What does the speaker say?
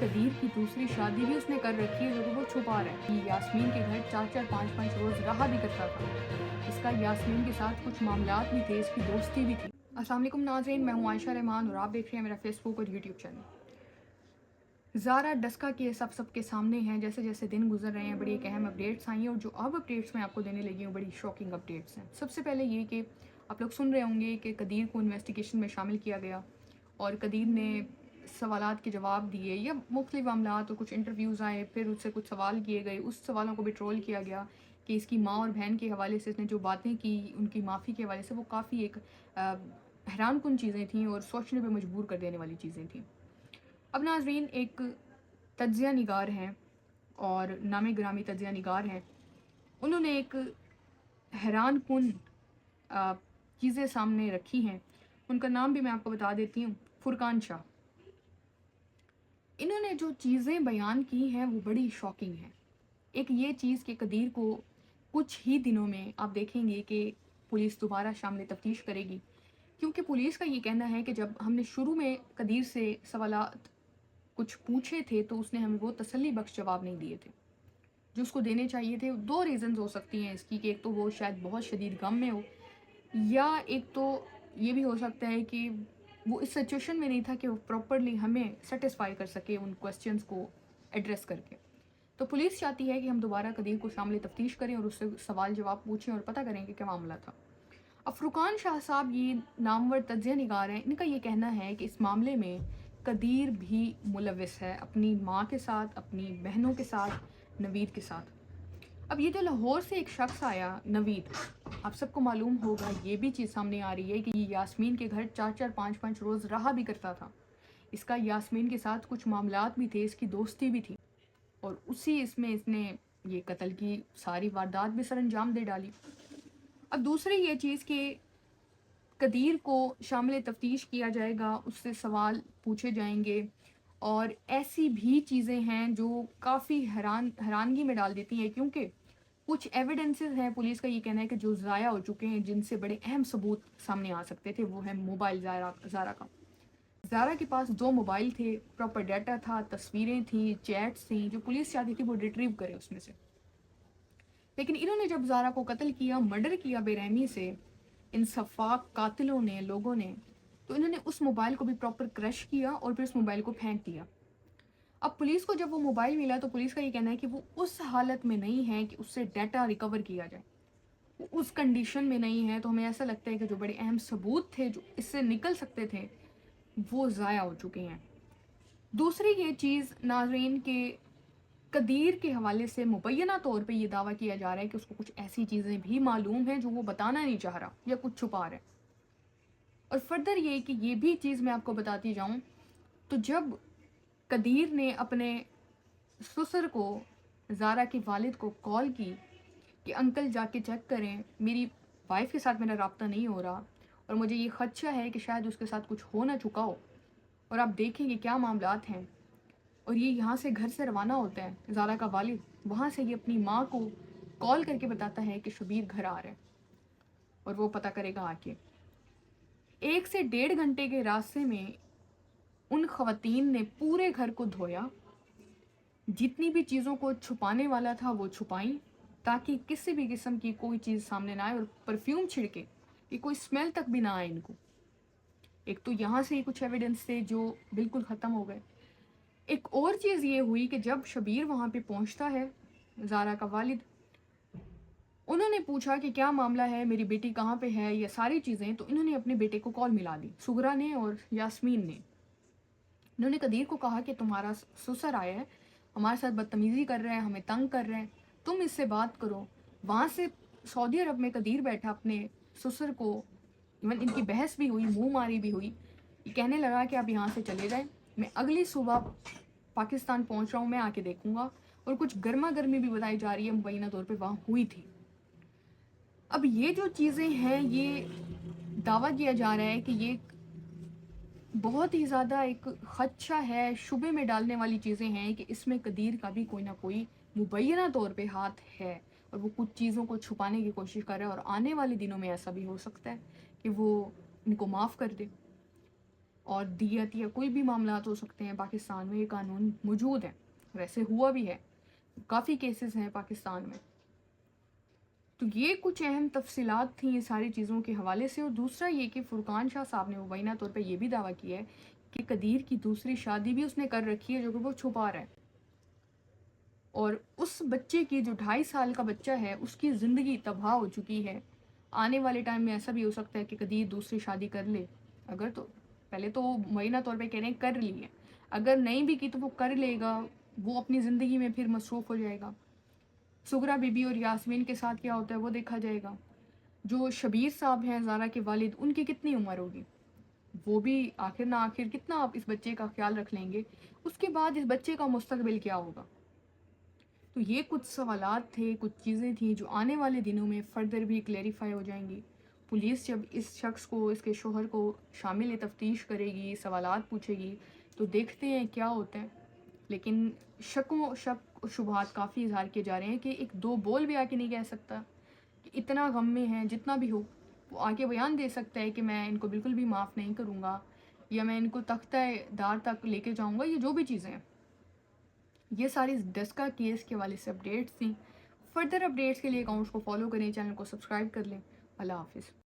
कदीर की दूसरी शादी भी उसने कर रखी है जो कि वो छुपा रहा है। यास्मीन के घर 4-4 5-5 रोज़ रहा भी करता था। इसका यास्मीन के साथ कुछ मामलात भी थे, इसकी दोस्ती भी थी। अस्सलाम वालेकुम नाज़रीन, मैं हूँ आयशा रहमान और आप देख रहे हैं मेरा फेसबुक और यूट्यूब चैनल। ज़ारा डस्का के सबके सामने हैं। जैसे जैसे दिन गुजर रहे हैं बड़ी एक अहम अपडेट्स आई हैं और जो अब अपडेट्स मैं आपको देने लगी हूँ बड़ी शॉकिंग अपडेट्स हैं। सबसे पहले ये कि आप लोग सुन रहे होंगे कि कदीर को इन्वेस्टिगेशन में शामिल किया गया और कदीर ने सवालात के जवाब दिए या मुख्तलिफ मामलात और कुछ इंटरव्यूज़ आए, फिर उससे कुछ सवाल किए गए, उस सवालों को भी ट्रोल किया गया कि इसकी माँ और बहन के हवाले से इसने जो बातें की उनकी माफ़ी के हवाले से वो काफ़ी एक हैरान कुन चीज़ें थीं और सोचने पे मजबूर कर देने वाली चीज़ें थीं। अब नाज़रीन एक तज्ज़िया निगार हैं और नामे ग्रामी तज्ज़िया निगार हैं, उन्होंने एक हैरान कुन चीज़ें सामने रखी हैं। उनका नाम भी मैं आपको बता देती हूँ, फुरकान शाह। इन्होंने जो चीज़ें बयान की हैं वो बड़ी शॉकिंग हैं। एक ये चीज़ कि कदीर को कुछ ही दिनों में आप देखेंगे कि पुलिस दोबारा शामिल तफ्तीश करेगी, क्योंकि पुलिस का ये कहना है कि जब हमने शुरू में कदीर से सवालात कुछ पूछे थे तो उसने हमें वो तसल्ली बख्श जवाब नहीं दिए थे जो उसको देने चाहिए थे। दो रीज़न्स हो सकती हैं इसकी कि एक तो वो शायद बहुत शदीद गम में हो, या एक तो ये भी हो सकता है कि वो इस सिचुएशन में नहीं था कि वो प्रॉपरली हमें सेटिस्फाई कर सके उन क्वेश्चंस को एड्रेस करके। तो पुलिस चाहती है कि हम दोबारा कदीर को शामिल तफ्तीश करें और उससे सवाल जवाब पूछें और पता करें कि क्या मामला था। अब फुरकान शाह साहब ये नामवर तज्ज़िया निगार हैं, इनका ये कहना है कि इस मामले में कदीर भी मुलविस है, अपनी माँ के साथ, अपनी बहनों के साथ, नवीद के साथ। अब ये जो लाहौर से एक शख्स आया नवीद, आप सबको मालूम होगा, ये भी चीज़ सामने आ रही है कि ये यास्मीन के घर 4-4 5-5 रोज़ रहा भी करता था। इसका यास्मीन के साथ कुछ मामलात भी थे, इसकी दोस्ती भी थी और उसी इसमें इसने ये कत्ल की सारी वारदात भी सर अंजाम दे डाली। अब दूसरी ये चीज़ कि कदीर को शामिल तफ्तीश किया जाएगा, उससे सवाल पूछे जाएंगे और ऐसी भी चीज़ें हैं जो काफ़ी हैरानगी में डाल देती हैं, क्योंकि कुछ एविडेंसेस हैं, पुलिस का ये कहना है कि जो ज़ाया हो चुके हैं, जिनसे बड़े अहम सबूत सामने आ सकते थे। वो है मोबाइल ज़ारा का। ज़ारा के पास 2 मोबाइल थे, प्रॉपर डाटा था, तस्वीरें थी, चैट्स थी, जो पुलिस चाहती थी वो रिट्रीव करे उसमें से। लेकिन इन्होंने जब ज़ारा को कत्ल किया, मर्डर किया बेरहमी से, इन सफाक कातिलों ने, लोगों ने, तो इन्होंने उस मोबाइल को भी प्रॉपर क्रश किया और फिर उस मोबाइल को फेंक दिया। अब पुलिस को जब वो मोबाइल मिला तो पुलिस का ये कहना है कि वो उस हालत में नहीं है कि उससे डाटा रिकवर किया जाए, वो उस कंडीशन में नहीं है। तो हमें ऐसा लगता है कि जो बड़े अहम सबूत थे जो इससे निकल सकते थे वो ज़ाया हो चुके हैं। दूसरी ये चीज़ नाज़रीन के कदीर के हवाले से मुबैना तौर पे ये दावा किया जा रहा है कि उसको कुछ ऐसी चीज़ें भी मालूम हैं जो वो बताना नहीं चाह रहा या कुछ छुपा रहा है। और फर्दर ये कि ये भी चीज़ मैं आपको बताती जाऊँ, तो जब कदीर ने अपने ससुर को, ज़ारा के वालिद को कॉल की कि अंकल जाके चेक करें, मेरी वाइफ के साथ मेरा राब्ता नहीं हो रहा और मुझे ये खदशा है कि शायद उसके साथ कुछ हो ना चुका हो और आप देखेंगे क्या मामलात हैं। और ये यहाँ से घर से रवाना होता है ज़ारा का वालिद, वहाँ से ये अपनी माँ को कॉल करके बताता है कि शबीर घर आ रहा है और वो पता करेगा आके। 1 से 1.5 घंटे के रास्ते में उन ख़वातीन ने पूरे घर को धोया, जितनी भी चीज़ों को छुपाने वाला था वो छुपाई, ताकि किसी भी किस्म की कोई चीज़ सामने ना आए और परफ्यूम छिड़के कि कोई स्मेल तक भी ना आए इनको। एक तो यहाँ से कुछ एविडेंस थे जो बिल्कुल ख़त्म हो गए। एक और चीज़ ये हुई कि जब शबीर वहाँ पे पहुँचता है, ज़ारा का वालिद, उन्होंने पूछा कि क्या मामला है, मेरी बेटी कहाँ पे है, ये सारी चीज़ें। तो इन्होंने अपने बेटे को कॉल मिला दी, सुगरा ने और यास्मीन ने। इन्होंने कदीर को कहा कि तुम्हारा ससुर आया है, हमारे साथ बदतमीज़ी कर रहा है, हमें तंग कर रहे हैं, तुम इससे बात करो। वहाँ से सऊदी अरब में कदीर बैठा अपने ससुर को, इवन इनकी बहस भी हुई, मुँह मारी भी हुई। ये कहने लगा कि आप यहाँ से चले जाएं, मैं अगली सुबह पाकिस्तान पहुँच रहा हूँ, मैं आके देखूँगा। और कुछ गर्मा गर्मी भी बताई जा रही है मुबैना तौर पे वहाँ हुई थी। अब ये जो चीज़ें हैं, ये दावा किया जा रहा है कि ये बहुत ही ज़्यादा एक खदशा है, शुबे में डालने वाली चीज़ें हैं कि इसमें कदीर का भी कोई ना कोई मुबैना तौर पे हाथ है और वो कुछ चीज़ों को छुपाने की कोशिश कर रहा है और आने वाले दिनों में ऐसा भी हो सकता है कि वो इनको माफ़ कर दे। اور دیت یا کوئی بھی معاملات ہو سکتے ہیں، پاکستان میں یہ قانون موجود ہے، ویسے ہوا بھی ہے، کافی کیسز ہیں پاکستان میں۔ تو یہ کچھ اہم تفصیلات تھیں یہ ساری چیزوں کے حوالے سے۔ اور دوسرا یہ کہ فرقان شاہ صاحب نے مبینہ طور پہ یہ بھی دعویٰ کیا ہے کہ قدیر کی دوسری شادی بھی اس نے کر رکھی ہے جو کہ وہ چھپا رہا ہے، اور اس بچے کی جو 2.5 سال کا بچہ ہے اس کی زندگی تباہ ہو چکی ہے۔ آنے والے ٹائم میں ایسا بھی ہو سکتا ہے کہ قدیر دوسری شادی کر لے، اگر تو پہلے تو وہ مبینہ طور پہ کہہ رہے ہیں کر لی ہے، اگر نہیں بھی کی تو وہ کر لے گا، وہ اپنی زندگی میں پھر مصروف ہو جائے گا۔ سغرا بی بی اور یاسمین کے ساتھ کیا ہوتا ہے وہ دیکھا جائے گا۔ جو شبیر صاحب ہیں زارا کے والد، ان کی کتنی عمر ہوگی، وہ بھی آخر نہ آخر کتنا آپ اس بچے کا خیال رکھ لیں گے، اس کے بعد اس بچے کا مستقبل کیا ہوگا۔ تو یہ کچھ سوالات تھے، کچھ چیزیں تھیں جو آنے والے دنوں میں فردر بھی کلیریفائی ہو جائیں گی۔ پولیس جب اس شخص کو، اس کے شوہر کو شامل تفتیش کرے گی، سوالات پوچھے گی، تو دیکھتے ہیں کیا ہوتا ہے۔ لیکن شک و شبہات کافی اظہار کیے جا رہے ہیں کہ ایک دو بول بھی آ کے نہیں کہہ سکتا کہ اتنا غم میں ہے، جتنا بھی ہو وہ آ کے بیان دے سکتا ہے کہ میں ان کو بالکل بھی معاف نہیں کروں گا، یا میں ان کو تختہ دار تک لے کے جاؤں گا، یہ جو بھی چیزیں ہیں۔ یہ ساری ڈسکا کیس کے حوالے سے اپڈیٹس تھیں۔ فردر اپڈیٹس کے لیے اکاؤنٹس کو فالو کریں، چینل کو سبسکرائب کر لیں۔ اللہ حافظ۔